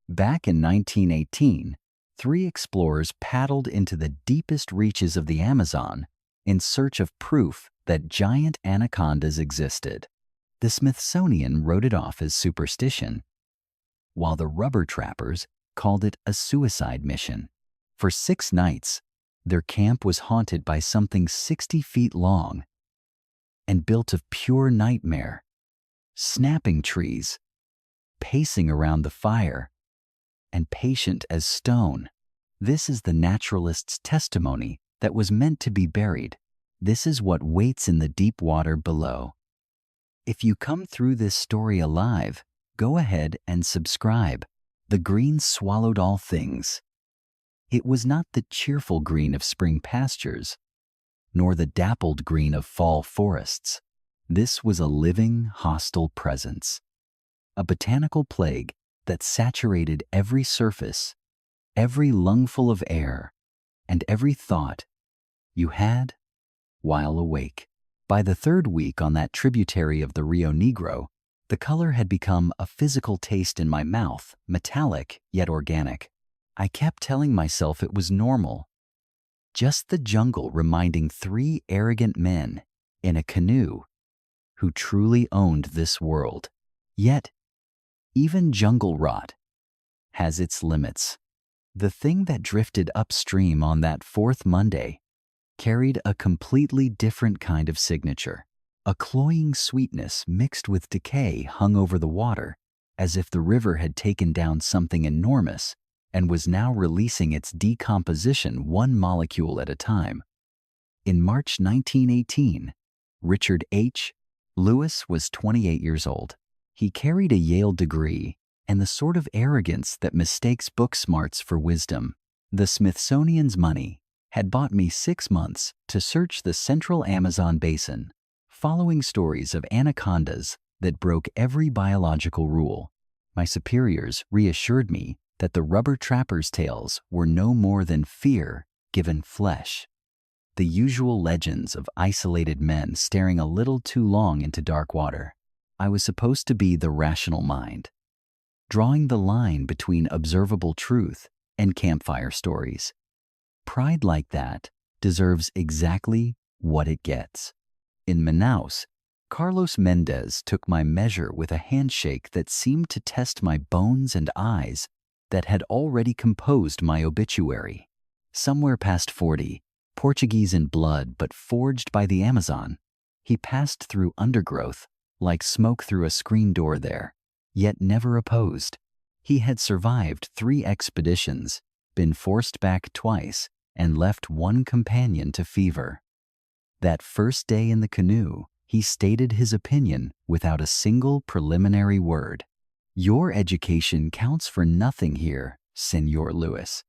Back in 1918, three explorers paddled into the deepest reaches of the Amazon in search of proof that giant anacondas existed. The Smithsonian wrote it off as superstition, while the rubber trappers called it a suicide mission. For 6 nights, their camp was haunted by something 60 feet long and built of pure nightmare, snapping trees, pacing around the fire, and patient as stone. This is the naturalist's testimony that was meant to be buried. This is what waits in the deep water below. If you come through this story alive, go ahead and subscribe. The green swallowed all things. It was not the cheerful green of spring pastures, nor the dappled green of fall forests. This was a living, hostile presence, a botanical plague that saturated every surface, every lungful of air, and every thought you had while awake. By the 3rd week on that tributary of the Rio Negro, the color had become a physical taste in my mouth, metallic yet organic. I kept telling myself it was normal. Just the jungle reminding 3 arrogant men in a canoe who truly owned this world. Yet, even jungle rot has its limits. The thing that drifted upstream on that 4th Monday carried a completely different kind of signature. A cloying sweetness mixed with decay hung over the water, as if the river had taken down something enormous and was now releasing its decomposition one molecule at a time. In March 1918, Richard H. Lewis was 28 years old. He carried a Yale degree and the sort of arrogance that mistakes book smarts for wisdom. The Smithsonian's money had bought me 6 months to search the central Amazon basin, following stories of anacondas that broke every biological rule. My superiors reassured me that the rubber trappers' tales were no more than fear given flesh. The usual legends of isolated men staring a little too long into dark water. I was supposed to be the rational mind, drawing the line between observable truth and campfire stories. Pride like that deserves exactly what it gets. In Manaus, Carlos Mendez took my measure with a handshake that seemed to test my bones and eyes that had already composed my obituary. Somewhere past 40, Portuguese in blood but forged by the Amazon, he passed through undergrowth like smoke through a screen door there, yet never opposed. He had survived 3 expeditions, been forced back twice, and left 1 companion to fever. That first day in the canoe, he stated his opinion without a single preliminary word. Your education counts for nothing here, Senor Lewis.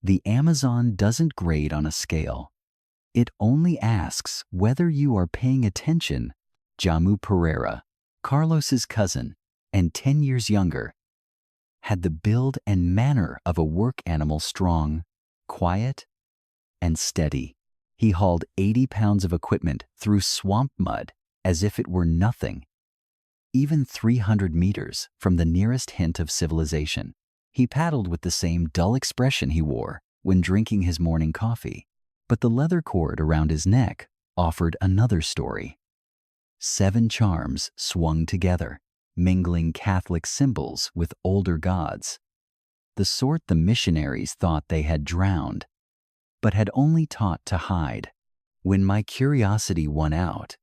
The Amazon doesn't grade on a scale. It only asks whether you are paying attention. Jamu Pereira, Carlos's cousin, and 10 years younger, had the build and manner of a work animal, strong, quiet, and steady. He hauled 80 pounds of equipment through swamp mud as if it were nothing. Even 300 meters from the nearest hint of civilization, he paddled with the same dull expression he wore when drinking his morning coffee. But the leather cord around his neck offered another story. 7 charms swung together, mingling Catholic symbols with older gods, the sort the missionaries thought they had drowned, but had only taught to hide. When my curiosity won out,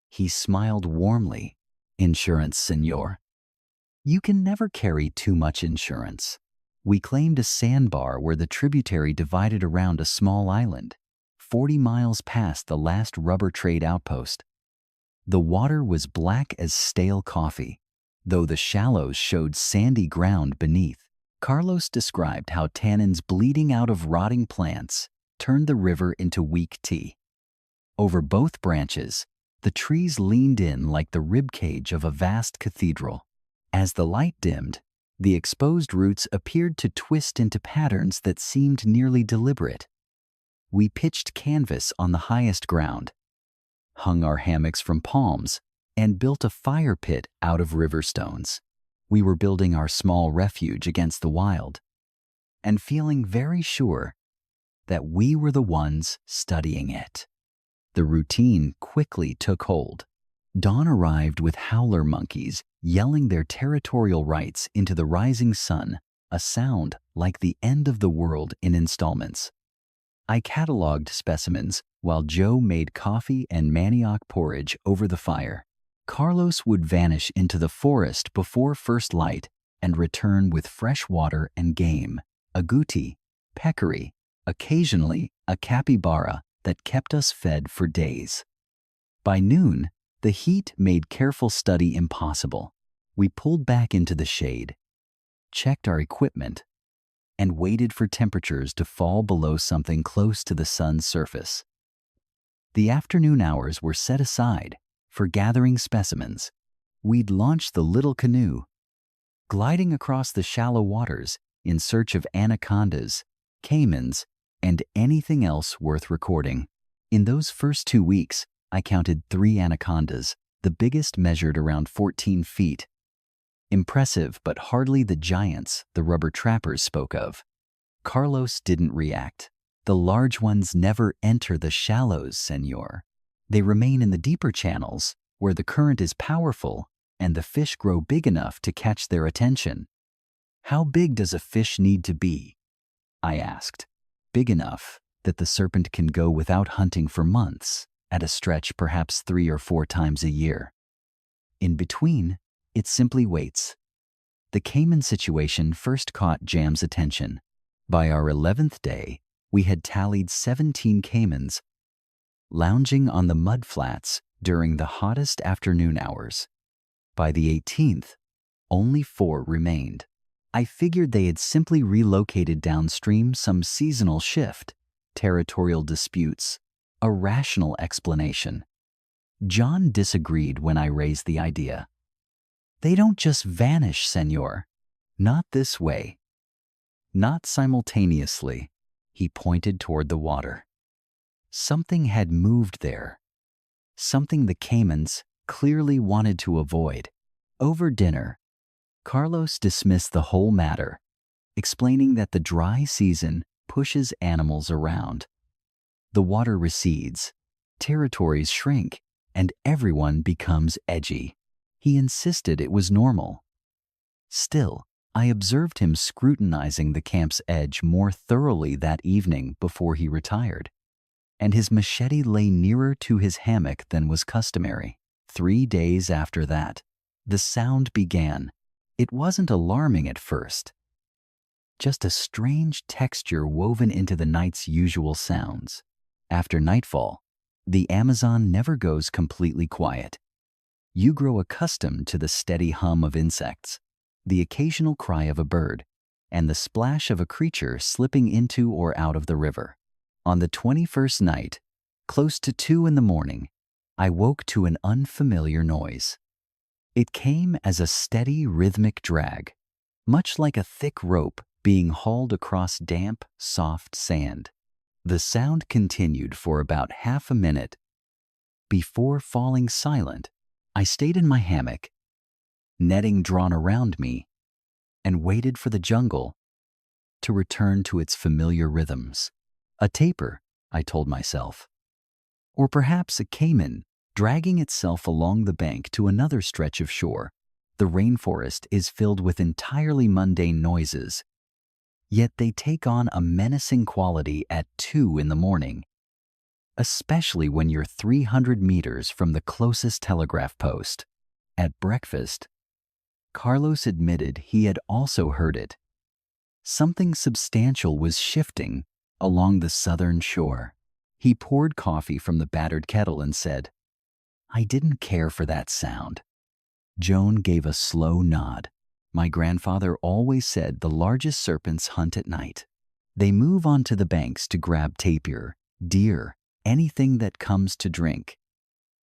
he smiled warmly. Insurance, senor. You can never carry too much insurance. We claimed a sandbar where the tributary divided around a small island, 40 miles past the last rubber trade outpost. The water was black as stale coffee, though the shallows showed sandy ground beneath. Carlos described how tannins bleeding out of rotting plants turned the river into weak tea. Over both branches, the trees leaned in like the ribcage of a vast cathedral. As the light dimmed, the exposed roots appeared to twist into patterns that seemed nearly deliberate. We pitched canvas on the highest ground, hung our hammocks from palms, and built a fire pit out of river stones. We were building our small refuge against the wild, and feeling very sure that we were the ones studying it. The routine quickly took hold. Dawn arrived with howler monkeys yelling their territorial rights into the rising sun, a sound like the end of the world in installments. I cataloged specimens while Joe made coffee and manioc porridge over the fire. Carlos would vanish into the forest before first light and return with fresh water and game, agouti, peccary, occasionally a capybara that kept us fed for days. By noon, the heat made careful study impossible. We pulled back into the shade, checked our equipment, and waited for temperatures to fall below something close to the sun's surface. The afternoon hours were set aside for gathering specimens. We'd launch the little canoe, gliding across the shallow waters in search of anacondas, caimans, and anything else worth recording. In those first 2 weeks, I counted 3 anacondas, the biggest measured around 14 feet. Impressive, but hardly the giants the rubber trappers spoke of. Carlos didn't react. The large ones never enter the shallows, senor. They remain in the deeper channels where the current is powerful and the fish grow big enough to catch their attention. How big does a fish need to be? I asked. Big enough that the serpent can go without hunting for months, at a stretch perhaps 3 or 4 times a year. In between, it simply waits. The caiman situation first caught Jam's attention. By our 11th day, we had tallied 17 caimans lounging on the mud flats during the hottest afternoon hours. By the 18th, only 4 remained. I figured they had simply relocated downstream, some seasonal shift, territorial disputes, a rational explanation. John disagreed when I raised the idea. They don't just vanish, senor. Not this way. Not simultaneously. He pointed toward the water. Something had moved there. Something the caimans clearly wanted to avoid. Over dinner, Carlos dismissed the whole matter, explaining that the dry season pushes animals around. The water recedes, territories shrink, and everyone becomes edgy. He insisted it was normal. Still, I observed him scrutinizing the camp's edge more thoroughly that evening before he retired, and his machete lay nearer to his hammock than was customary. 3 days after that, the sound began. It wasn't alarming at first, just a strange texture woven into the night's usual sounds. After nightfall, the Amazon never goes completely quiet. You grow accustomed to the steady hum of insects, the occasional cry of a bird, and the splash of a creature slipping into or out of the river. On the 21st night, close to 2 in the morning, I woke to an unfamiliar noise. It came as a steady, rhythmic drag, much like a thick rope being hauled across damp, soft sand. The sound continued for about half a minute. Before falling silent, I stayed in my hammock, netting drawn around me, and waited for the jungle to return to its familiar rhythms. A tapir, I told myself. Or perhaps a caiman dragging itself along the bank to another stretch of shore. The rainforest is filled with entirely mundane noises, yet they take on a menacing quality at 2 in the morning, especially when you're 300 meters from the closest telegraph post. At breakfast, Carlos admitted he had also heard it. Something substantial was shifting along the southern shore. He poured coffee from the battered kettle and said, "I didn't care for that sound." Joan gave a slow nod. My grandfather always said the largest serpents hunt at night. They move onto the banks to grab tapir, deer, anything that comes to drink.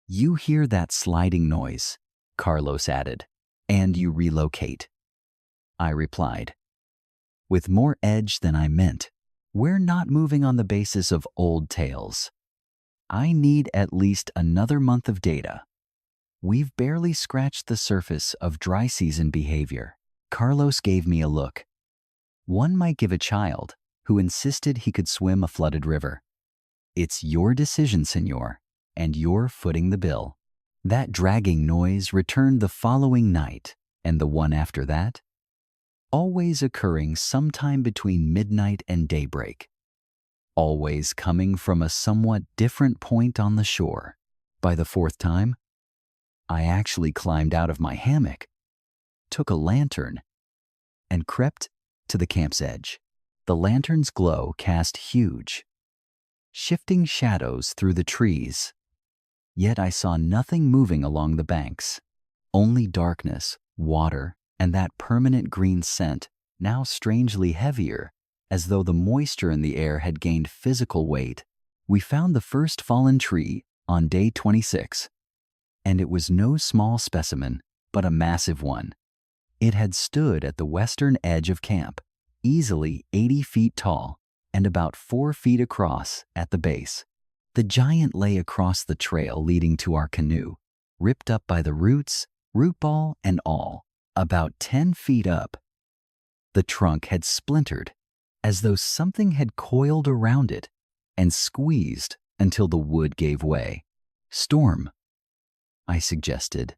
You hear that sliding noise, Carlos added, and you relocate. I replied, with more edge than I meant. We're not moving on the basis of old tales. I need at least another month of data. We've barely scratched the surface of dry season behavior. Carlos gave me a look. One might give a child who insisted he could swim a flooded river. It's your decision, senor, and you're footing the bill. That dragging noise returned the following night, and the one after that, always occurring sometime between midnight and daybreak. Always coming from a somewhat different point on the shore. By the fourth time, I actually climbed out of my hammock, took a lantern, and crept to the camp's edge. The lantern's glow cast huge, shifting shadows through the trees. Yet I saw nothing moving along the banks, only darkness, water, and that permanent green scent, now strangely heavier, as though the moisture in the air had gained physical weight. We found the first fallen tree on day 26, and it was no small specimen, but a massive one. It had stood at the western edge of camp, easily 80 feet tall and about 4 feet across at the base. The giant lay across the trail leading to our canoe, ripped up by the roots, root ball and all, about 10 feet up. The trunk had splintered, as though something had coiled around it and squeezed until the wood gave way. Storm, I suggested.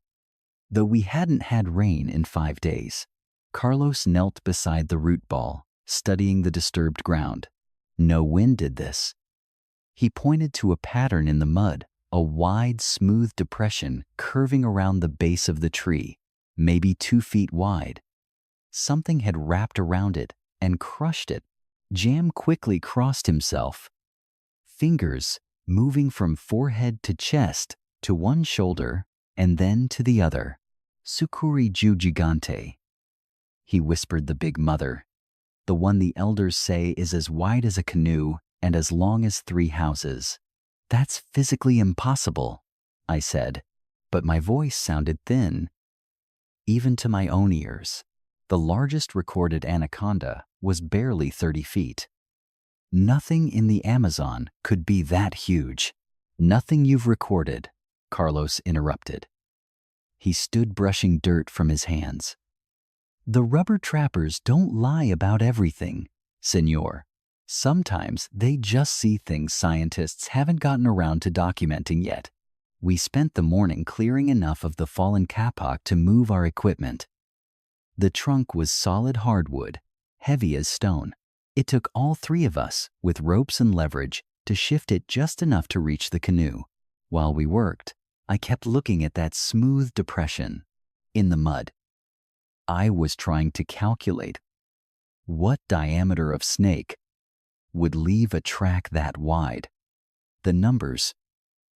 Though we hadn't had rain in 5 days, Carlos knelt beside the root ball, studying the disturbed ground. No wind did this. He pointed to a pattern in the mud, a wide, smooth depression curving around the base of the tree, maybe 2 feet wide. Something had wrapped around it and crushed it. Jam quickly crossed himself, fingers moving from forehead to chest to one shoulder and then to the other. Sucuri Ju Gigante, he whispered the big mother, the one the elders say is as wide as a canoe and as long as 3 houses. That's physically impossible, I said, but my voice sounded thin. Even to my own ears, the largest recorded anaconda was barely 30 feet. Nothing in the Amazon could be that huge. Nothing you've recorded, Carlos interrupted. He stood brushing dirt from his hands. The rubber trappers don't lie about everything, senor. Sometimes they just see things scientists haven't gotten around to documenting yet. We spent the morning clearing enough of the fallen kapok to move our equipment. The trunk was solid hardwood, heavy as stone. It took all 3 of us, with ropes and leverage, to shift it just enough to reach the canoe. While we worked, I kept looking at that smooth depression in the mud. I was trying to calculate what diameter of snake would leave a track that wide. The numbers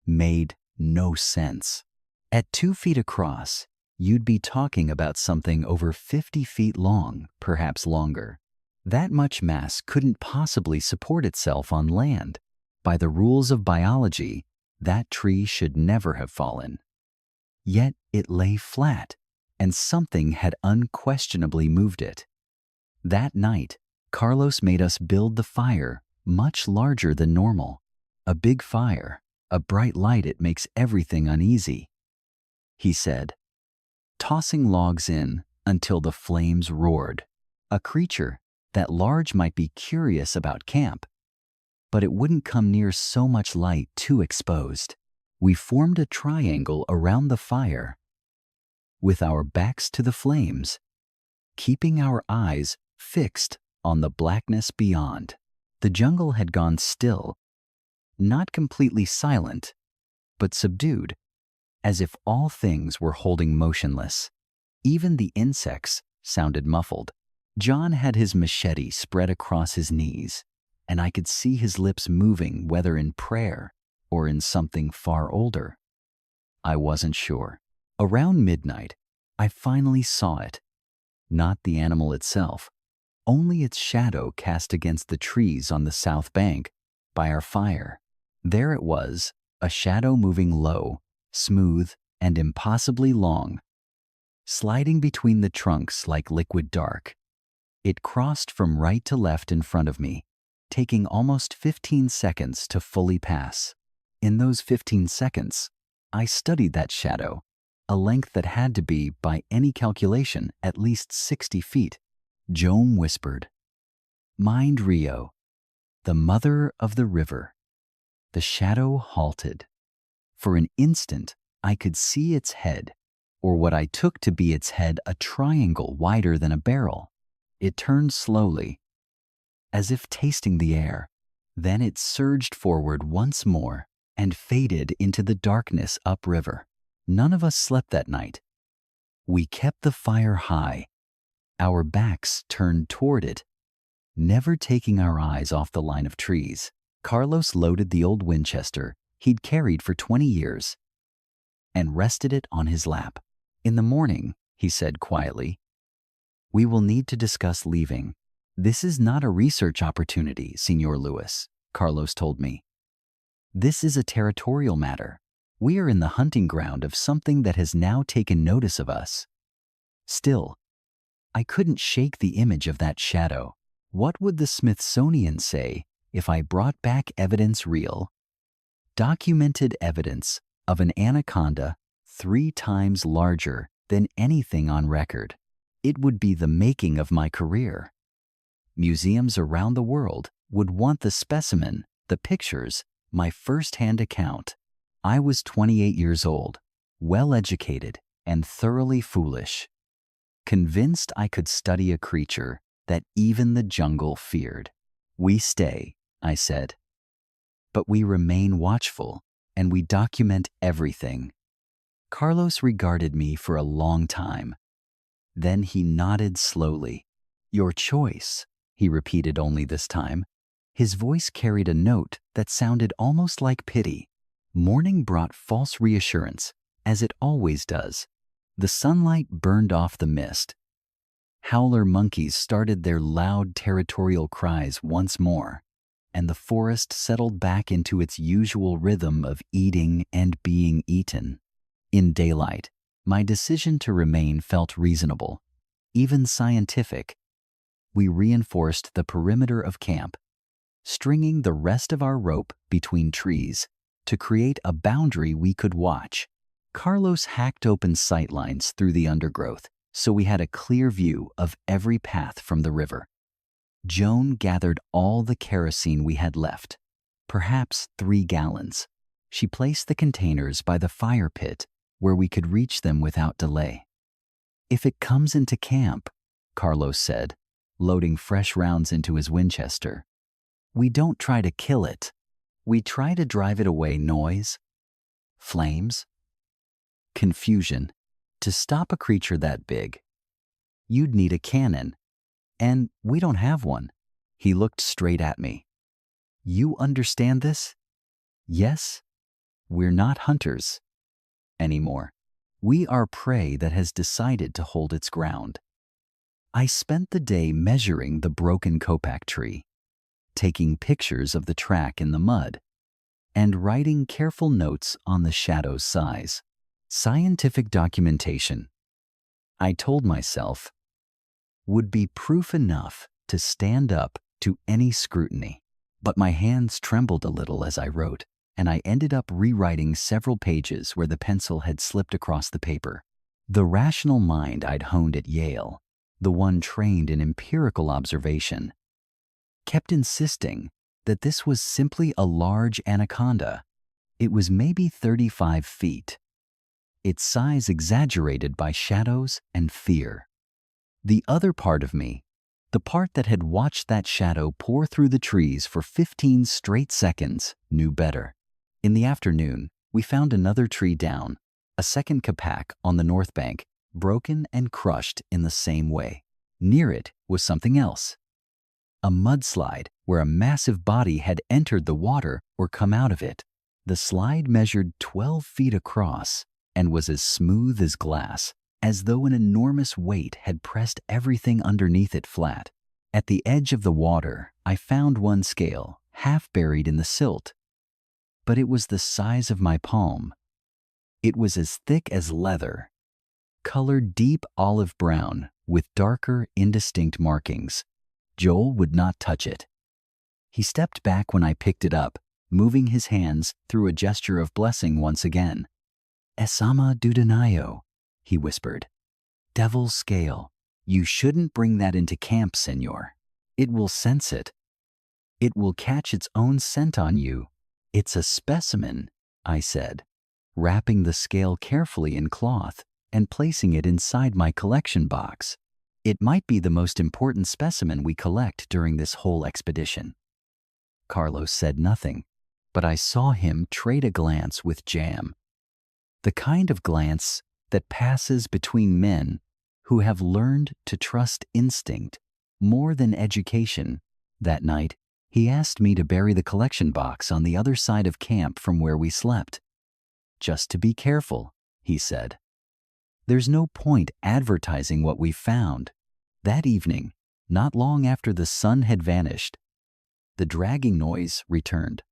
made no sense. At 2 feet across, you'd be talking about something over 50 feet long, perhaps longer. That much mass couldn't possibly support itself on land. By the rules of biology, that tree should never have fallen. Yet it lay flat, and something had unquestionably moved it. That night, Carlos made us build the fire, much larger than normal. A big fire, a bright light, it makes everything uneasy, he said, tossing logs in until the flames roared. A creature that large might be curious about camp, but it wouldn't come near so much light too exposed. We formed a triangle around the fire, with our backs to the flames, keeping our eyes fixed on the blackness beyond. The jungle had gone still, not completely silent, but subdued, as if all things were holding motionless. Even the insects sounded muffled. John had his machete spread across his knees, and I could see his lips moving, whether in prayer or in something far older. I wasn't sure. Around midnight, I finally saw it. Not the animal itself, only its shadow cast against the trees on the south bank by our fire. There it was, a shadow moving low, smooth, and impossibly long, sliding between the trunks like liquid dark. It crossed from right to left in front of me, taking almost 15 seconds to fully pass. In those 15 seconds, I studied that shadow, a length that had to be, by any calculation, at least 60 feet. Joan whispered, "Mind Rio, the mother of the river." The shadow halted. For an instant, I could see its head, or what I took to be its head, a triangle wider than a barrel. It turned slowly, as if tasting the air. Then it surged forward once more and faded into the darkness upriver. None of us slept that night. We kept the fire high, our backs turned toward it, never taking our eyes off the line of trees. Carlos loaded the old Winchester he'd carried for 20 years and rested it on his lap. "In the morning," he said quietly, "we will need to discuss leaving." "This is not a research opportunity, Senor Lewis," Carlos told me. "This is a territorial matter. We are in the hunting ground of something that has now taken notice of us." Still, I couldn't shake the image of that shadow. What would the Smithsonian say if I brought back evidence real, documented evidence of an anaconda 3 times larger than anything on record? It would be the making of my career. Museums around the world would want the specimen, the pictures, my first-hand account. I was 28 years old, well-educated, and thoroughly foolish, convinced I could study a creature that even the jungle feared. "We stay," I said, "but we remain watchful, and we document everything." Carlos regarded me for a long time. Then he nodded slowly. "Your choice," he repeated only this time. His voice carried a note that sounded almost like pity. Morning brought false reassurance, as it always does. The sunlight burned off the mist. Howler monkeys started their loud territorial cries once more, and the forest settled back into its usual rhythm of eating and being eaten. In daylight, my decision to remain felt reasonable, even scientific. We reinforced the perimeter of camp, stringing the rest of our rope between trees to create a boundary we could watch. Carlos hacked open sightlines through the undergrowth, so we had a clear view of every path from the river. Joan gathered all the kerosene we had left, perhaps 3 gallons. She placed the containers by the fire pit where we could reach them without delay. "If it comes into camp," Carlos said, loading fresh rounds into his Winchester, "we don't try to kill it. We try to drive it away. Noise, flames, confusion. To stop a creature that big, you'd need a cannon, and we don't have one." He looked straight at me. "You understand this? Yes, we're not hunters anymore. We are prey that has decided to hold its ground." I spent the day measuring the broken kopak tree, taking pictures of the track in the mud, and writing careful notes on the shadow's size. Scientific documentation, I told myself, would be proof enough to stand up to any scrutiny. But my hands trembled a little as I wrote, and I ended up rewriting several pages where the pencil had slipped across the paper. The rational mind I'd honed at Yale, the one trained in empirical observation, kept insisting that this was simply a large anaconda. It was maybe 35 feet. Its size exaggerated by shadows and fear. The other part of me, the part that had watched that shadow pour through the trees for 15 straight seconds, knew better. In the afternoon, we found another tree down, a second kopak on the north bank, broken and crushed in the same way. Near it was something else. A mudslide where a massive body had entered the water or come out of it. The slide measured 12 feet across and was as smooth as glass, as though an enormous weight had pressed everything underneath it flat. At the edge of the water, I found one scale, half buried in the silt, but it was the size of my palm. It was as thick as leather, colored deep olive brown with darker, indistinct markings. Joel would not touch it. He stepped back when I picked it up, moving his hands through a gesture of blessing once again. Esama Dudanayo, he whispered. Devil's scale. You shouldn't bring that into camp, senor. It will sense it. It will catch its own scent on you. It's a specimen, I said, wrapping the scale carefully in cloth and placing it inside my collection box. It might be the most important specimen we collect during this whole expedition. Carlos said nothing, but I saw him trade a glance with Jam. The kind of glance that passes between men who have learned to trust instinct more than education. That night, he asked me to bury the collection box on the other side of camp from where we slept. Just to be careful, he said. There's no point advertising what we found. That evening, not long after the sun had vanished, the dragging noise returned.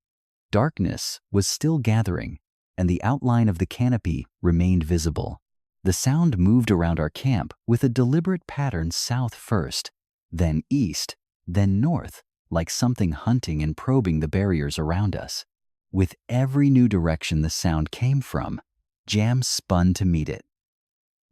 Darkness was still gathering, and the outline of the canopy remained visible. The sound moved around our camp with a deliberate pattern south first, then east, then north, like something hunting and probing the barriers around us. With every new direction the sound came from, Jam spun to meet it.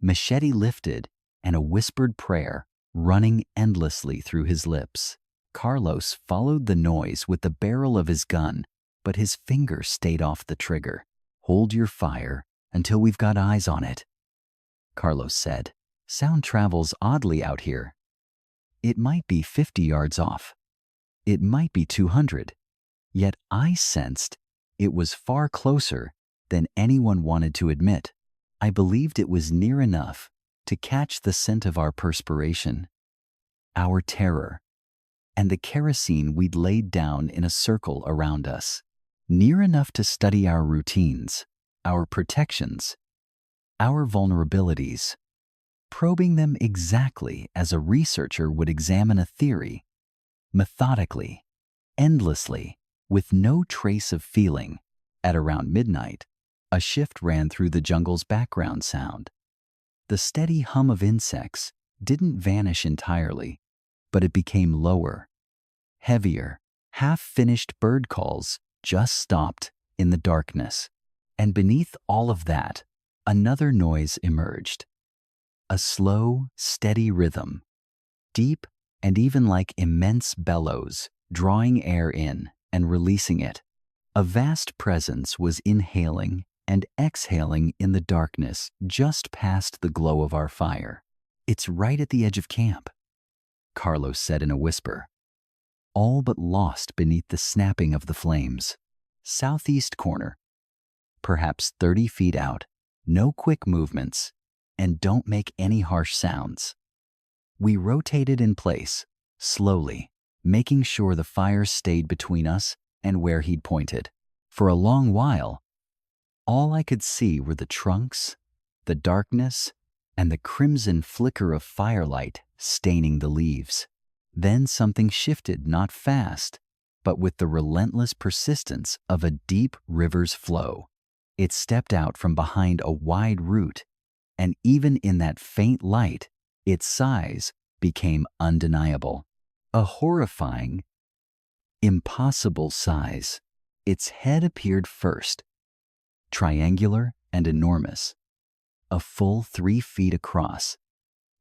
Machete lifted, and a whispered prayer running endlessly through his lips. Carlos followed the noise with the barrel of his gun, but his finger stayed off the trigger. Hold your fire until we've got eyes on it, Carlos said. Sound travels oddly out here. It might be 50 yards off. It might be 200. Yet I sensed it was far closer than anyone wanted to admit. I believed it was near enough to catch the scent of our perspiration, our terror, and the kerosene we'd laid down in a circle around us. Near enough to study our routines, our protections, our vulnerabilities, probing them exactly as a researcher would examine a theory, methodically, endlessly, with no trace of feeling. At around midnight, a shift ran through the jungle's background sound. The steady hum of insects didn't vanish entirely, but it became lower, heavier. Half-finished bird calls just stopped in the darkness. And beneath all of that, another noise emerged. A slow, steady rhythm, deep and even like immense bellows, drawing air in and releasing it. A vast presence was inhaling and exhaling in the darkness just past the glow of our fire. It's right at the edge of camp, Carlos said in a whisper, all but lost beneath the snapping of the flames. Southeast corner, perhaps 30 feet out. No quick movements, and don't make any harsh sounds. We rotated in place, slowly, making sure the fire stayed between us and where he'd pointed. For a long while, all I could see were the trunks, the darkness, and the crimson flicker of firelight staining the leaves. Then something shifted, not fast, but with the relentless persistence of a deep river's flow. It stepped out from behind a wide root, and even in that faint light, its size became undeniable. A horrifying, impossible size. Its head appeared first, triangular and enormous, a full 3 feet across.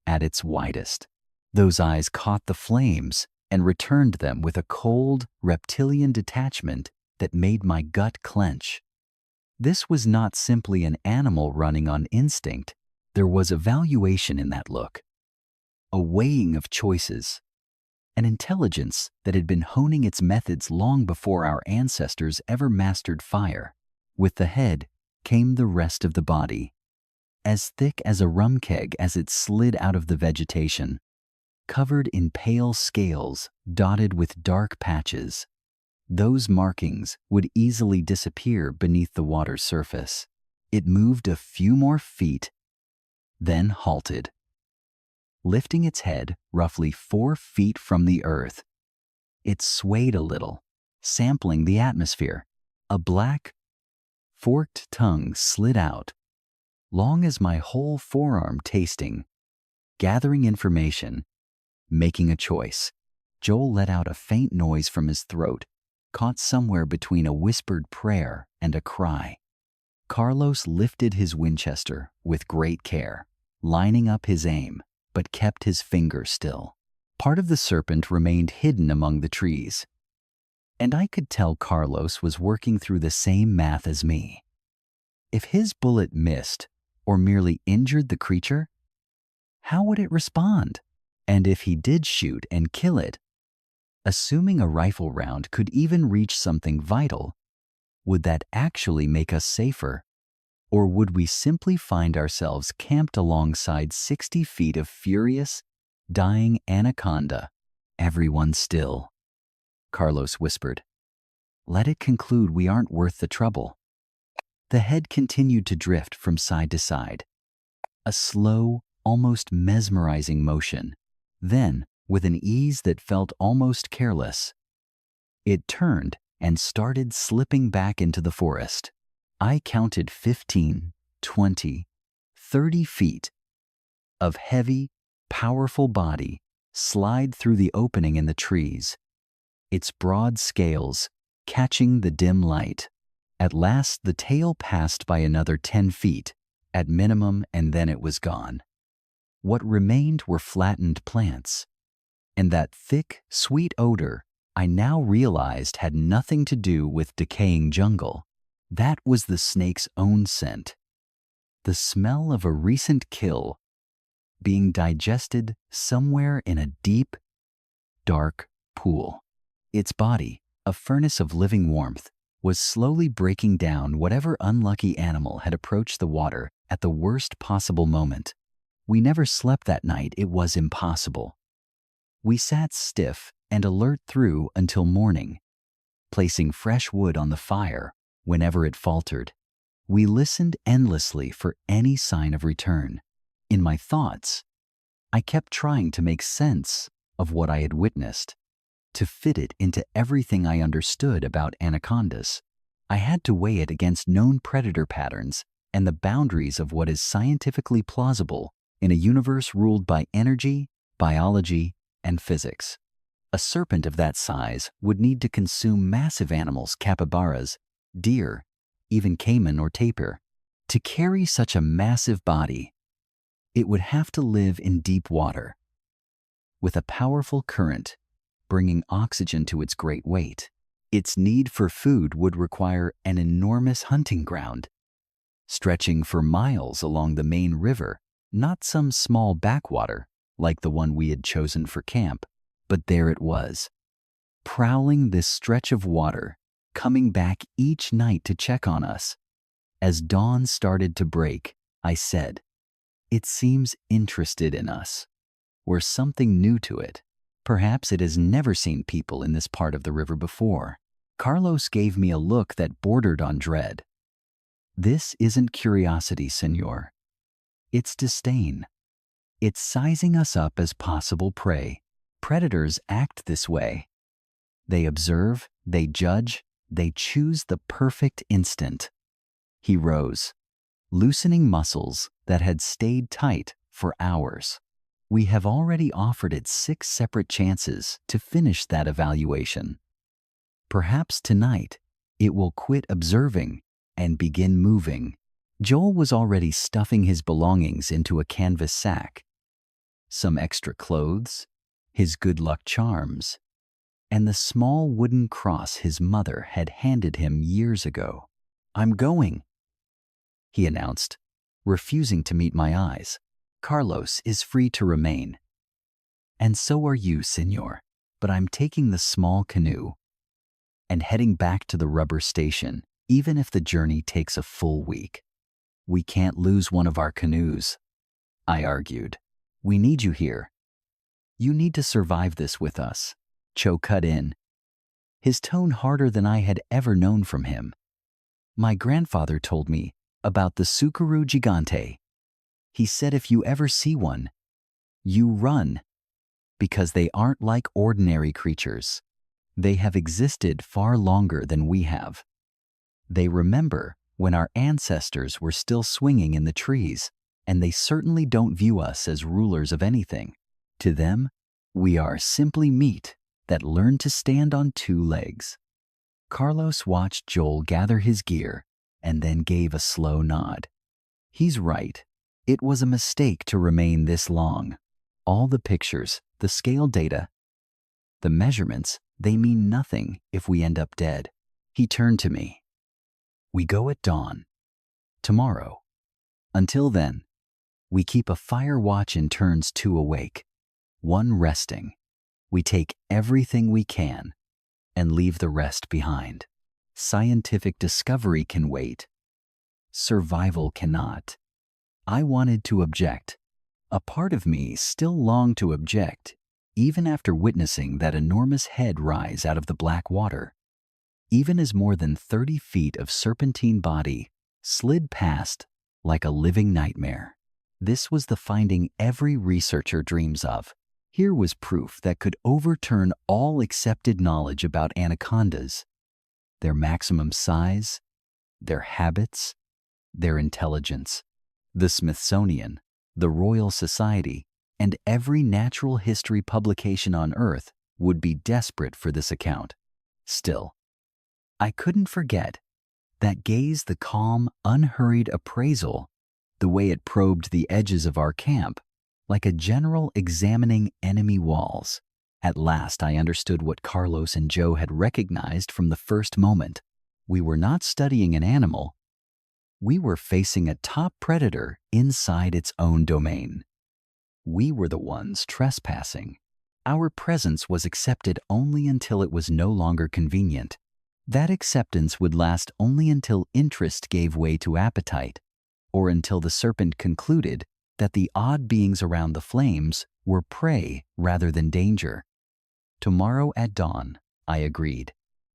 At its widest, those eyes caught the flames and returned them with a cold, reptilian detachment that made my gut clench. This was not simply an animal running on instinct. There was evaluation in that look, a weighing of choices, an intelligence that had been honing its methods long before our ancestors ever mastered fire. With the head came the rest of the body, as thick as a rum keg as it slid out of the vegetation, covered in pale scales dotted with dark patches. Those markings would easily disappear beneath the water's surface. It moved a few more feet, then halted. Lifting its head roughly 4 feet from the earth, it swayed a little, sampling the atmosphere. A black, forked tongue slid out, long as my whole forearm, tasting, gathering information, making a choice. Joel let out a faint noise from his throat, caught somewhere between a whispered prayer and a cry. Carlos lifted his Winchester with great care, lining up his aim, but kept his finger still. Part of the serpent remained hidden among the trees, and I could tell Carlos was working through the same math as me. If his bullet missed or merely injured the creature, how would it respond? And if he did shoot and kill it, assuming a rifle round could even reach something vital, would that actually make us safer? Or would we simply find ourselves camped alongside 60 feet of furious, dying anaconda? Everyone still, Carlos whispered. Let it conclude we aren't worth the trouble. The head continued to drift from side to side, a slow, almost mesmerizing motion. Then, with an ease that felt almost careless, it turned and started slipping back into the forest. I counted 15, 20, 30 feet of heavy, powerful body slide through the opening in the trees, its broad scales catching the dim light. At last, the tail passed by another 10 feet, at minimum, and then it was gone. What remained were flattened plants, and that thick, sweet odor I now realized had nothing to do with decaying jungle. That was the snake's own scent, the smell of a recent kill being digested somewhere in a deep, dark pool. Its body, a furnace of living warmth, was slowly breaking down whatever unlucky animal had approached the water at the worst possible moment. We never slept that night. It was impossible. We sat stiff and alert through until morning, placing fresh wood on the fire whenever it faltered. We listened endlessly for any sign of return. In my thoughts, I kept trying to make sense of what I had witnessed, to fit it into everything I understood about anacondas. I had to weigh it against known predator patterns and the boundaries of what is scientifically plausible in a universe ruled by energy, biology, and physics. A serpent of that size would need to consume massive animals, capybaras, deer, even caiman or tapir. To carry such a massive body, it would have to live in deep water, with a powerful current bringing oxygen to its great weight. Its need for food would require an enormous hunting ground, stretching for miles along the main river, not some small backwater like the one we had chosen for camp, but there it was, prowling this stretch of water, coming back each night to check on us. As dawn started to break, I said, "It seems interested in us. We're something new to it. Perhaps it has never seen people in this part of the river before." Carlos gave me a look that bordered on dread. "This isn't curiosity, senor. It's disdain. It's sizing us up as possible prey. Predators act this way. They observe, they judge, they choose the perfect instant." He rose, loosening muscles that had stayed tight for hours. "We have already offered it 6 separate chances to finish that evaluation. Perhaps tonight it will quit observing and begin moving." Joel was already stuffing his belongings into a canvas sack. Some extra clothes, his good luck charms, and the small wooden cross his mother had handed him years ago. "I'm going," he announced, refusing to meet my eyes. "Carlos is free to remain. And so are you, senor. But I'm taking the small canoe and heading back to the rubber station, even if the journey takes a full week." "We can't lose one of our canoes," I argued. "We need you here. You need to survive this with us." Cho cut in, his tone harder than I had ever known from him. "My grandfather told me about the sucuru gigante. He said if you ever see one, you run, because they aren't like ordinary creatures. They have existed far longer than we have. They remember when our ancestors were still swinging in the trees, and they certainly don't view us as rulers of anything. To them, we are simply meat that learned to stand on 2 legs." Carlos watched Joel gather his gear and then gave a slow nod. He's right. It was a mistake to remain this long. All the pictures, the scale data, the measurements, they mean nothing if we end up dead. He turned to me. We go at dawn. Tomorrow. Until then, we keep a fire watch in turns, 2 awake, 1 resting. We take everything we can and leave the rest behind. Scientific discovery can wait. Survival cannot. I wanted to object. A part of me still longed to object, even after witnessing that enormous head rise out of the black water. Even as more than 30 feet of serpentine body slid past like a living nightmare. This was the finding every researcher dreams of. Here was proof that could overturn all accepted knowledge about anacondas, their maximum size, their habits, their intelligence. The Smithsonian, the Royal Society, and every natural history publication on Earth would be desperate for this account. Still, I couldn't forget that gaze, the calm, unhurried appraisal, the way it probed the edges of our camp, like a general examining enemy walls. At last I understood what Carlos and Joe had recognized from the first moment. We were not studying an animal. We were facing a top predator inside its own domain. We were the ones trespassing. Our presence was accepted only until it was no longer convenient. That acceptance would last only until interest gave way to appetite, or until the serpent concluded that the odd beings around the flames were prey rather than danger. Tomorrow at dawn, I agreed.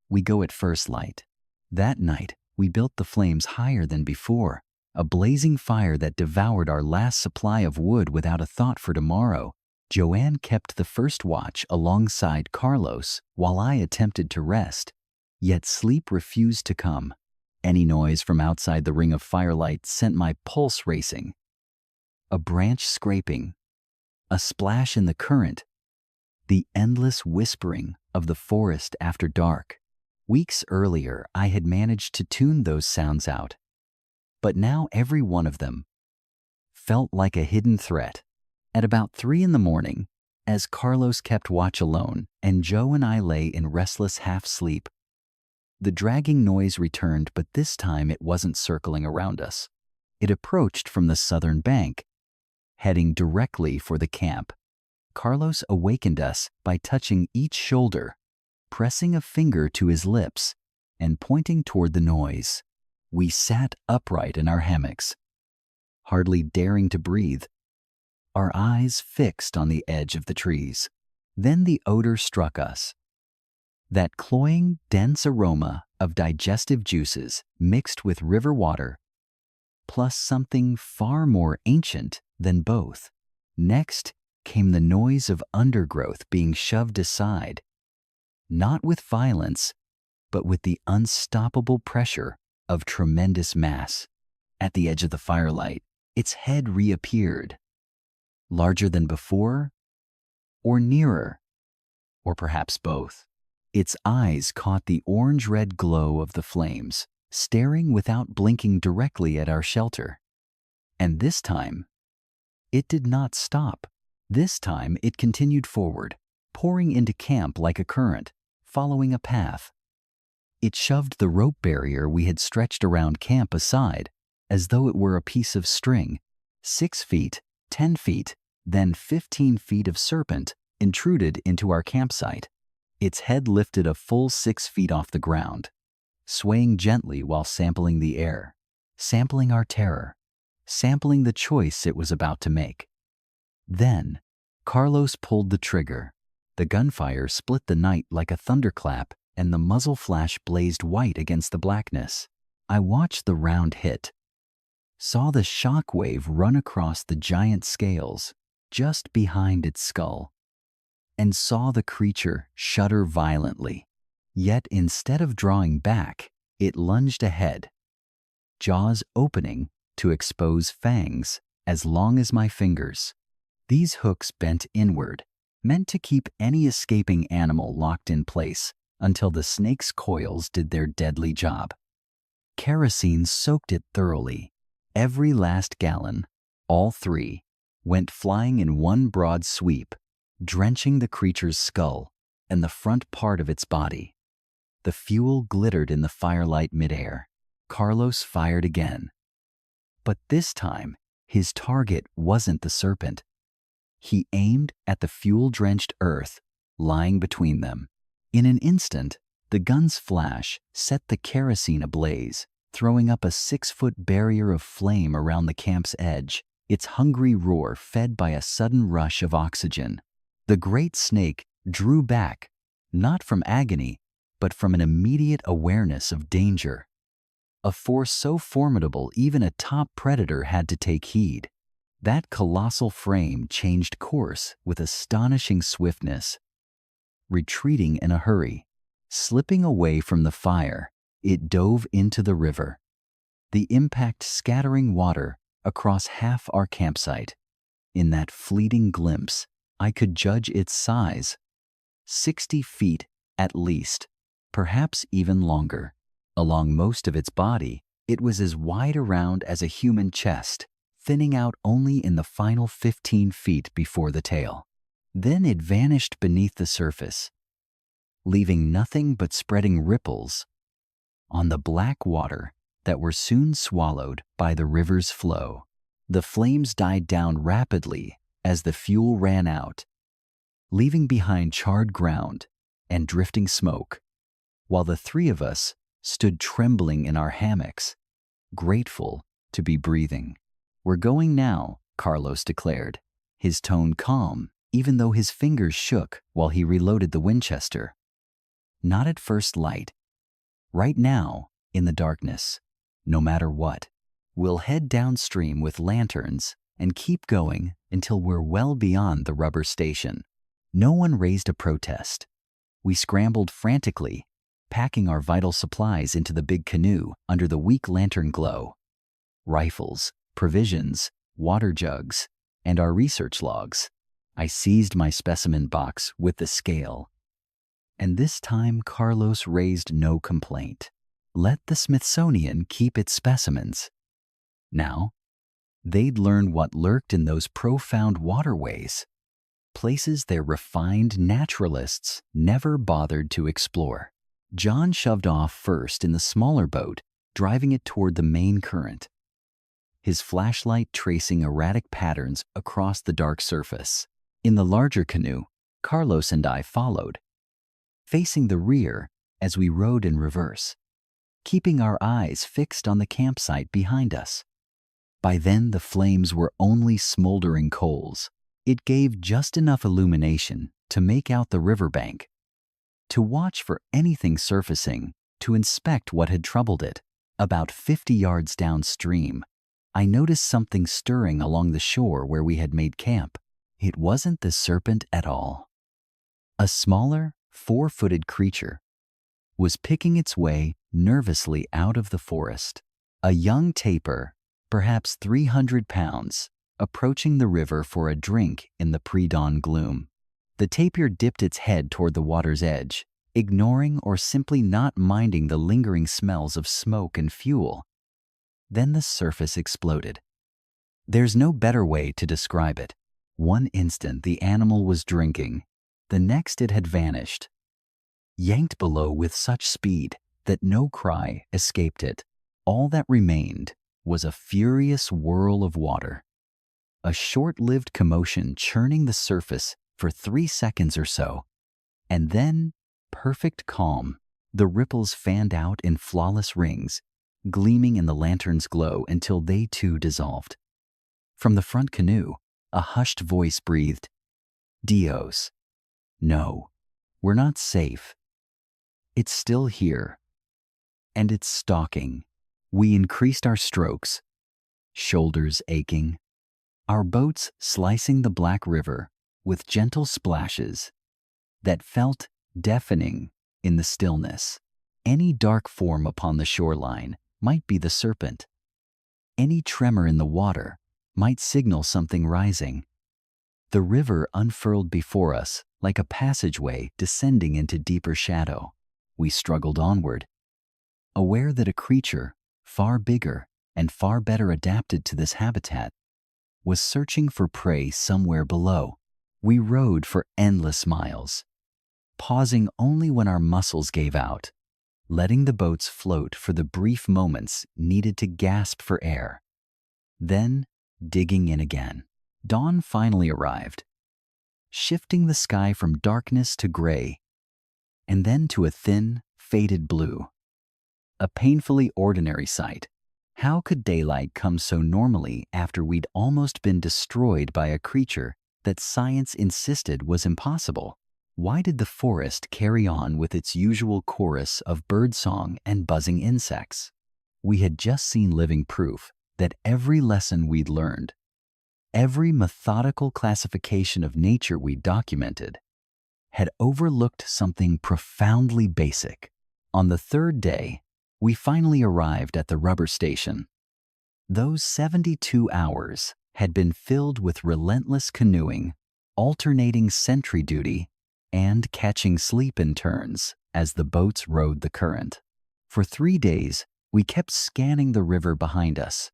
We go at first light. That night, we built the flames higher than before, a blazing fire that devoured our last supply of wood without a thought for tomorrow. Joanne kept the first watch alongside Carlos while I attempted to rest, yet sleep refused to come. Any noise from outside the ring of firelight sent my pulse racing. A branch scraping, a splash in the current, the endless whispering of the forest after dark. Weeks earlier, I had managed to tune those sounds out, but now every one of them felt like a hidden threat. At about 3 in the morning, as Carlos kept watch alone and Joe and I lay in restless half-sleep, the dragging noise returned, but this time it wasn't circling around us. It approached from the southern bank, heading directly for the camp. Carlos awakened us by touching each shoulder, pressing a finger to his lips, and pointing toward the noise. We sat upright in our hammocks, hardly daring to breathe, our eyes fixed on the edge of the trees. Then the odor struck us. That cloying, dense aroma of digestive juices mixed with river water, plus something far more ancient than both. Next came the noise of undergrowth being shoved aside, not with violence, but with the unstoppable pressure of tremendous mass. At the edge of the firelight, its head reappeared, larger than before, or nearer, or perhaps both. Its eyes caught the orange-red glow of the flames, staring without blinking directly at our shelter. And this time, it did not stop. This time, it continued forward, pouring into camp like a current, following a path. It shoved the rope barrier we had stretched around camp aside, as though it were a piece of string. 6 feet, 10 feet, then 15 feet of serpent intruded into our campsite. Its head lifted a full 6 feet off the ground, swaying gently while sampling the air, sampling our terror, sampling the choice it was about to make. Then, Carlos pulled the trigger. The gunfire split the night like a thunderclap, and the muzzle flash blazed white against the blackness. I watched the round hit, saw the shock wave run across the giant scales just behind its skull, and saw the creature shudder violently. Yet instead of drawing back, it lunged ahead, jaws opening to expose fangs as long as my fingers. These hooks bent inward, meant to keep any escaping animal locked in place until the snake's coils did their deadly job. Kerosene soaked it thoroughly. Every last gallon, all three, went flying in one broad sweep, drenching the creature's skull and the front part of its body. The fuel glittered in the firelight midair. Carlos fired again. But this time, his target wasn't the serpent. He aimed at the fuel-drenched earth lying between them. In an instant, the gun's flash set the kerosene ablaze, throwing up a 6-foot barrier of flame around the camp's edge, its hungry roar fed by a sudden rush of oxygen. The great snake drew back, not from agony, but from an immediate awareness of danger. A force so formidable even a top predator had to take heed. That colossal frame changed course with astonishing swiftness. Retreating in a hurry, slipping away from the fire, it dove into the river. The impact scattering water across half our campsite. In that fleeting glimpse, I could judge its size. 60 feet at least, perhaps even longer. Along most of its body, it was as wide around as a human chest, thinning out only in the final 15 feet before the tail. Then it vanished beneath the surface, leaving nothing but spreading ripples on the black water that were soon swallowed by the river's flow. The flames died down rapidly as the fuel ran out, leaving behind charred ground and drifting smoke, while the three of us stood trembling in our hammocks, grateful to be breathing. "We're going now," Carlos declared, his tone calm, even though his fingers shook while he reloaded the Winchester. "Not at first light. Right now, in the darkness, no matter what. We'll head downstream with lanterns and keep going until we're well beyond the rubber station." No one raised a protest. We scrambled frantically, packing our vital supplies into the big canoe under the weak lantern glow. Rifles, provisions, water jugs, and our research logs. I seized my specimen box with the scale. And this time Carlos raised no complaint. Let the Smithsonian keep its specimens. Now, they'd learn what lurked in those profound waterways, places their refined naturalists never bothered to explore. John shoved off first in the smaller boat, driving it toward the main current, his flashlight tracing erratic patterns across the dark surface. In the larger canoe, Carlos and I followed, facing the rear as we rowed in reverse, keeping our eyes fixed on the campsite behind us. By then, the flames were only smoldering coals. It gave just enough illumination to make out the riverbank, to watch for anything surfacing, to inspect what had troubled it. About 50 yards downstream, I noticed something stirring along the shore where we had made camp. It wasn't the serpent at all. A smaller, 4-footed creature was picking its way nervously out of the forest. A young tapir, perhaps 300 pounds, approaching the river for a drink in the pre-dawn gloom. The tapir dipped its head toward the water's edge, ignoring or simply not minding the lingering smells of smoke and fuel. Then the surface exploded. There's no better way to describe it. One instant the animal was drinking, the next it had vanished, yanked below with such speed that no cry escaped it. All that remained was a furious whirl of water, a short-lived commotion churning the surface for 3 seconds or so, and then perfect calm. The ripples fanned out in flawless rings, gleaming in the lantern's glow until they too dissolved. From the front canoe, a hushed voice breathed, "Dios. No, we're not safe. It's still here. And it's stalking." We increased our strokes, shoulders aching, our boats slicing the black river with gentle splashes that felt deafening in the stillness. Any dark form upon the shoreline might be the serpent. Any tremor in the water might signal something rising. The river unfurled before us like a passageway descending into deeper shadow. We struggled onward, aware that a creature far bigger and far better adapted to this habitat, was searching for prey somewhere below. We rode for endless miles, pausing only when our muscles gave out, letting the boats float for the brief moments needed to gasp for air, then digging in again. Dawn finally arrived, shifting the sky from darkness to gray, and then to a thin, faded blue. A painfully ordinary sight. How could daylight come so normally after we'd almost been destroyed by a creature that science insisted was impossible? Why did the forest carry on with its usual chorus of birdsong and buzzing insects? We had just seen living proof that every lesson we'd learned, every methodical classification of nature we documented, had overlooked something profoundly basic. On the third day, we finally arrived at the rubber station. Those 72 hours had been filled with relentless canoeing, alternating sentry duty, and catching sleep in turns as the boats rode the current. For 3 days, we kept scanning the river behind us,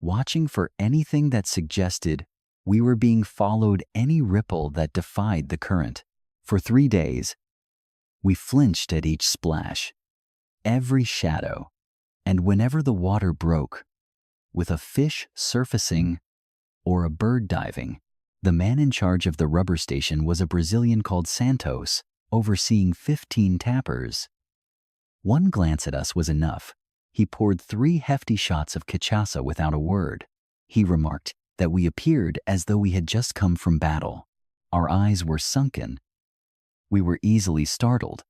watching for anything that suggested we were being followed, any ripple that defied the current. For 3 days, we flinched at each splash, every shadow, and whenever the water broke, with a fish surfacing or a bird diving. The man in charge of the rubber station was a Brazilian called Santos, overseeing 15 tappers. One glance at us was enough. He poured 3 hefty shots of cachaça without a word. He remarked that we appeared as though we had just come from battle. Our eyes were sunken. We were easily startled.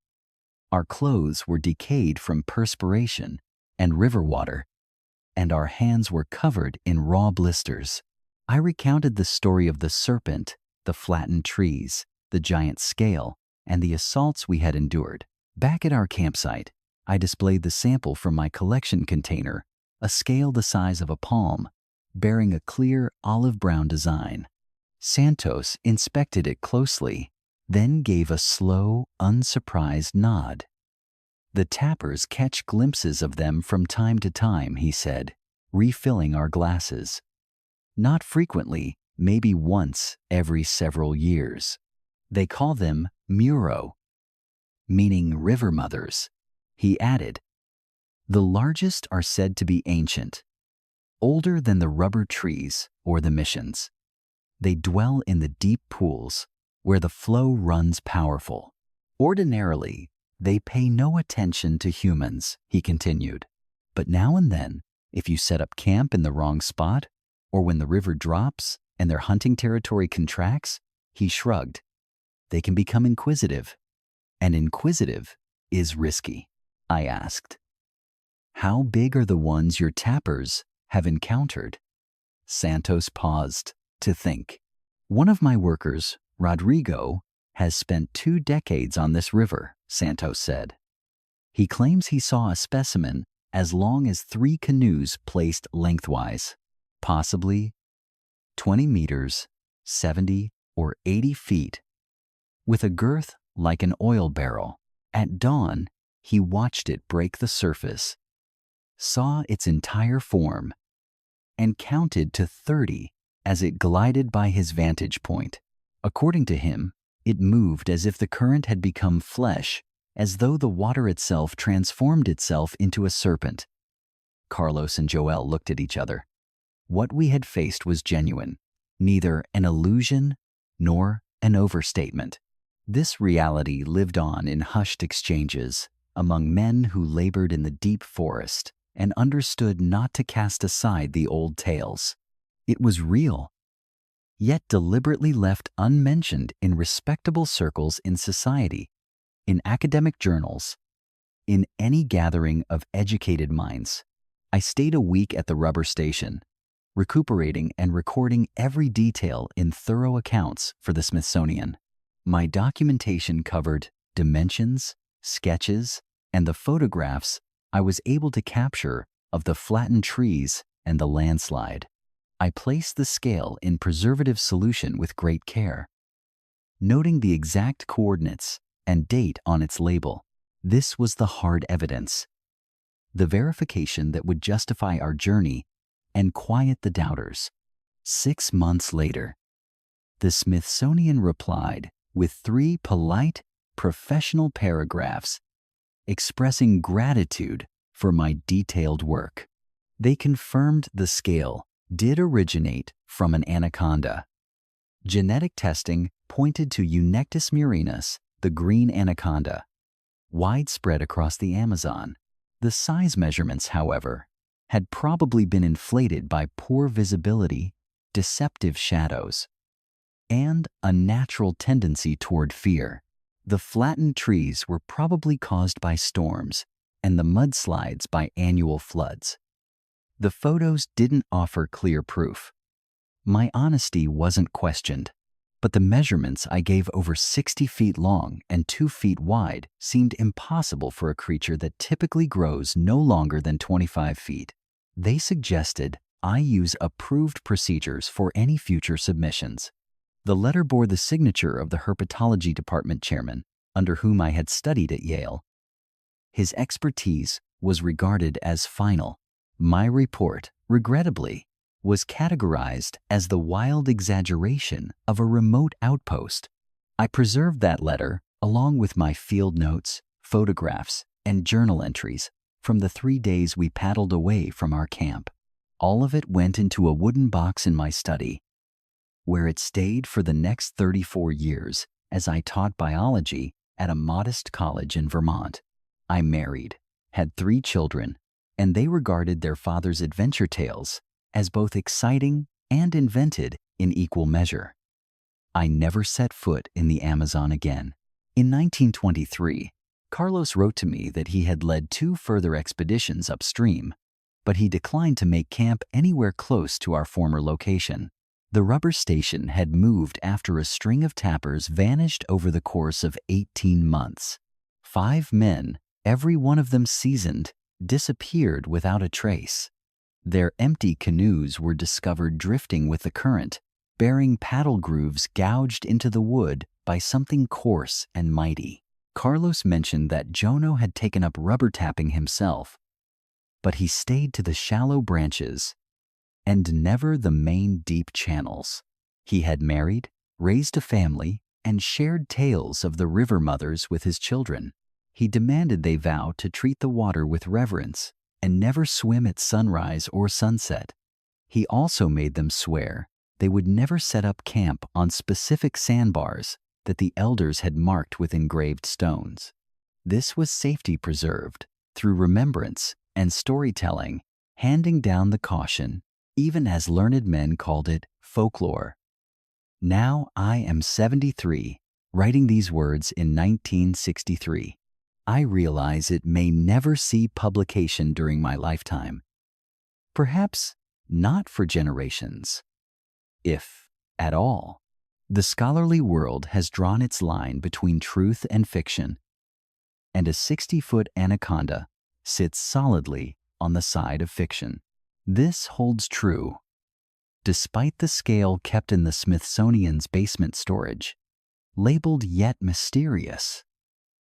Our clothes were decayed from perspiration and river water, and our hands were covered in raw blisters. I recounted the story of the serpent, the flattened trees, the giant scale, and the assaults we had endured. Back at our campsite, I displayed the sample from my collection container, a scale the size of a palm, bearing a clear olive-brown design. Santos inspected it closely, then gave a slow, unsurprised nod. "The tappers catch glimpses of them from time to time," he said, refilling our glasses. "Not frequently, maybe once every several years. They call them muro, meaning river mothers." He added, "The largest are said to be ancient, older than the rubber trees or the missions. They dwell in the deep pools where the flow runs powerful. Ordinarily, they pay no attention to humans," he continued. "But now and then, if you set up camp in the wrong spot, or when the river drops and their hunting territory contracts," he shrugged, "they can become inquisitive. And inquisitive is risky." I asked, "How big are the ones your tappers have encountered?" Santos paused to think. "One of my workers, Rodrigo, has spent 2 decades on this river," Santos said. "He claims he saw a specimen as long as 3 canoes placed lengthwise, possibly 20 meters, 70 or 80 feet, with a girth like an oil barrel. At dawn, he watched it break the surface, saw its entire form, and counted to 30 as it glided by his vantage point. According to him, it moved as if the current had become flesh, as though the water itself transformed itself into a serpent." Carlos and Joel looked at each other. What we had faced was genuine, neither an illusion nor an overstatement. This reality lived on in hushed exchanges among men who labored in the deep forest and understood not to cast aside the old tales. It was real, yet deliberately left unmentioned in respectable circles in society, in academic journals, in any gathering of educated minds. I stayed a week at the rubber station, recuperating and recording every detail in thorough accounts for the Smithsonian. My documentation covered dimensions, sketches, and the photographs I was able to capture of the flattened trees and the landslide. I placed the scale in preservative solution with great care, noting the exact coordinates and date on its label. This was the hard evidence. the verification that would justify our journey and quiet the doubters. 6 months later, the Smithsonian replied with 3 polite, professional paragraphs expressing gratitude for my detailed work. They confirmed the scale did originate from an anaconda. Genetic testing pointed to Eunectus murinus, the green anaconda, widespread across the Amazon. The size measurements, however, had probably been inflated by poor visibility, deceptive shadows, and a natural tendency toward fear. The flattened trees were probably caused by storms and the mudslides by annual floods. The photos didn't offer clear proof. My honesty wasn't questioned, but the measurements I gave over 60 feet long and 2 feet wide seemed impossible for a creature that typically grows no longer than 25 feet. They suggested I use approved procedures for any future submissions. The letter bore the signature of the herpetology department chairman, under whom I had studied at Yale. His expertise was regarded as final. My report, regrettably, was categorized as the wild exaggeration of a remote outpost. I preserved that letter along with my field notes, photographs, and journal entries from the 3 days we paddled away from our camp. All of it went into a wooden box in my study, where it stayed for the next 34 years as I taught biology at a modest college in Vermont. I married, had 3 children, and they regarded their father's adventure tales as both exciting and invented in equal measure. I never set foot in the Amazon again. In 1923, Carlos wrote to me that he had led 2 further expeditions upstream, but he declined to make camp anywhere close to our former location. The rubber station had moved after a string of tappers vanished over the course of 18 months. 5 men, every one of them seasoned, disappeared without a trace. Their empty canoes were discovered drifting with the current, bearing paddle grooves gouged into the wood by something coarse and mighty. Carlos mentioned that Jono had taken up rubber tapping himself, but he stayed to the shallow branches and never the main deep channels. He had married, raised a family, and shared tales of the river mothers with his children. He demanded they vow to treat the water with reverence and never swim at sunrise or sunset. He also made them swear they would never set up camp on specific sandbars that the elders had marked with engraved stones. This was safety preserved through remembrance and storytelling, handing down the caution, even as learned men called it, folklore. Now I am 73, writing these words in 1963. I realize it may never see publication during my lifetime. Perhaps not for generations, if at all. The scholarly world has drawn its line between truth and fiction, and a 60-foot anaconda sits solidly on the side of fiction. This holds true, despite the scale kept in the Smithsonian's basement storage, labeled yet mysterious,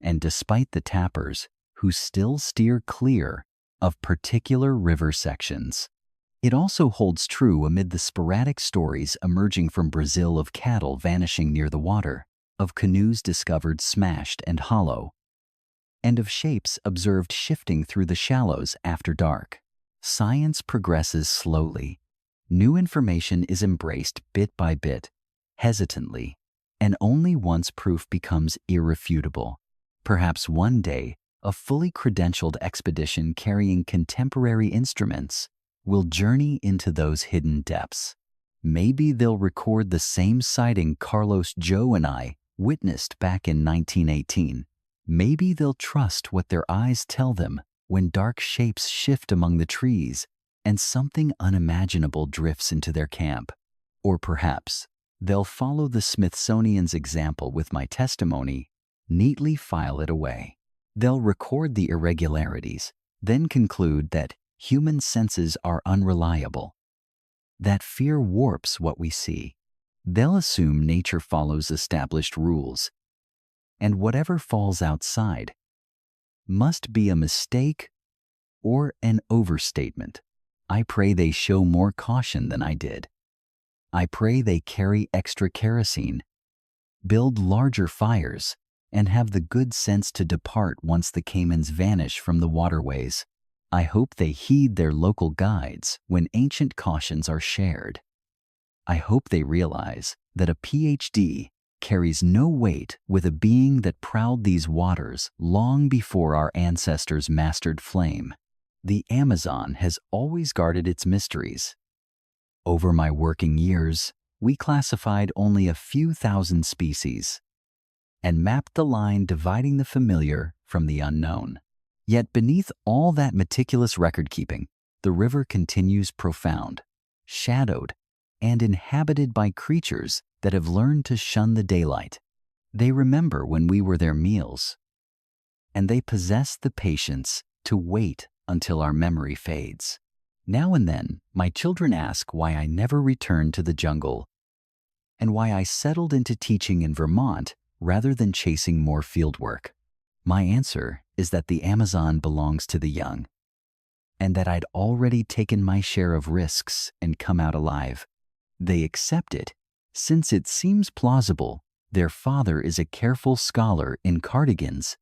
and despite the tappers who still steer clear of particular river sections. It also holds true amid the sporadic stories emerging from Brazil of cattle vanishing near the water, of canoes discovered smashed and hollow, and of shapes observed shifting through the shallows after dark. Science progresses slowly. New information is embraced bit by bit, hesitantly, and only once proof becomes irrefutable. Perhaps one day, a fully credentialed expedition carrying contemporary instruments will journey into those hidden depths. Maybe they'll record the same sighting Carlos, Joe, and I witnessed back in 1918. Maybe they'll trust what their eyes tell them when dark shapes shift among the trees and something unimaginable drifts into their camp. Or perhaps they'll follow the Smithsonian's example with my testimony, neatly file it away. They'll record the irregularities, then conclude that human senses are unreliable, that fear warps what we see. They'll assume nature follows established rules, and whatever falls outside must be a mistake or an overstatement. I pray they show more caution than I did. I pray they carry extra kerosene, build larger fires, and have the good sense to depart once the caimans vanish from the waterways. I hope they heed their local guides when ancient cautions are shared. I hope they realize that a PhD carries no weight with a being that prowled these waters long before our ancestors mastered flame. The Amazon has always guarded its mysteries. Over my working years, we classified only a few thousand species and mapped the line dividing the familiar from the unknown. Yet beneath all that meticulous record-keeping, the river continues profound, shadowed, and inhabited by creatures that have learned to shun the daylight. They remember when we were their meals, and they possess the patience to wait until our memory fades. Now and then, my children ask why I never returned to the jungle and why I settled into teaching in Vermont rather than chasing more fieldwork. My answer is that the Amazon belongs to the young, and that I'd already taken my share of risks and come out alive. They accept it, since it seems plausible their father is a careful scholar in cardigans,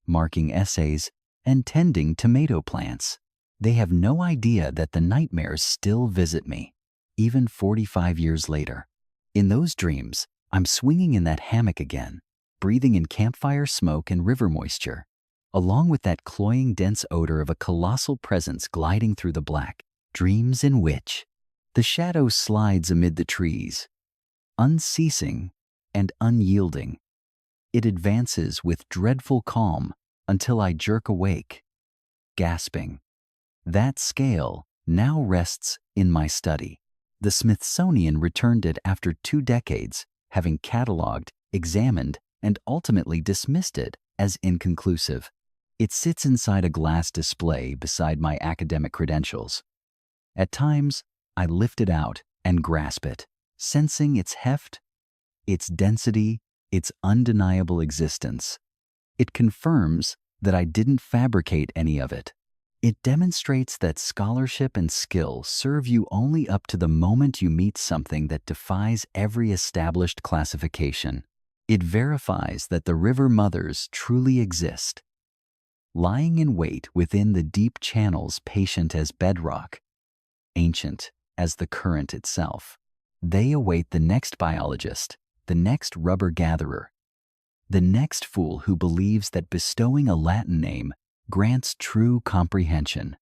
marking essays and tending tomato plants. They have no idea that the nightmares still visit me, even 45 years later. In those dreams, I'm swinging in that hammock again, breathing in campfire smoke and river moisture, along with that cloying dense odor of a colossal presence gliding through the black. Dreams in which the shadow slides amid the trees, unceasing and unyielding. It advances with dreadful calm until I jerk awake, gasping. That scale now rests in my study. The Smithsonian returned it after 2 decades, having cataloged, examined, and ultimately dismissed it as inconclusive. It sits inside a glass display beside my academic credentials. At times, I lift it out and grasp it, sensing its heft, its density, its undeniable existence. It confirms that I didn't fabricate any of it. It demonstrates that scholarship and skill serve you only up to the moment you meet something that defies every established classification. It verifies that the river mothers truly exist, lying in wait within the deep channels, patient as bedrock, ancient as the current itself. They await the next biologist, the next rubber gatherer, the next fool who believes that bestowing a Latin name grants true comprehension.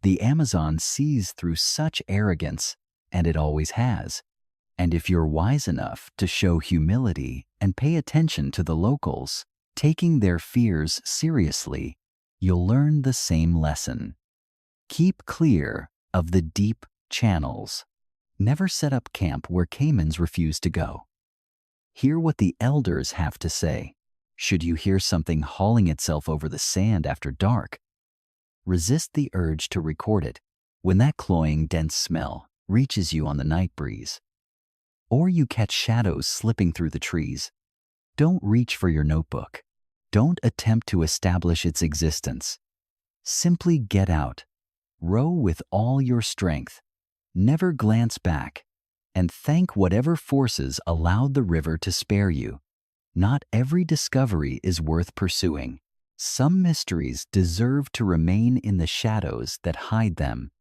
The Amazon sees through such arrogance, and it always has. And if you're wise enough to show humility and pay attention to the locals, taking their fears seriously, you'll learn the same lesson. Keep clear of the deep channels. Never set up camp where caimans refuse to go. Hear what the elders have to say. Should you hear something hauling itself over the sand after dark, resist the urge to record it when that cloying, dense smell reaches you on the night breeze. Or you catch shadows slipping through the trees. Don't reach for your notebook. Don't attempt to establish its existence. Simply get out, row with all your strength, never glance back, and thank whatever forces allowed the river to spare you. Not every discovery is worth pursuing. Some mysteries deserve to remain in the shadows that hide them.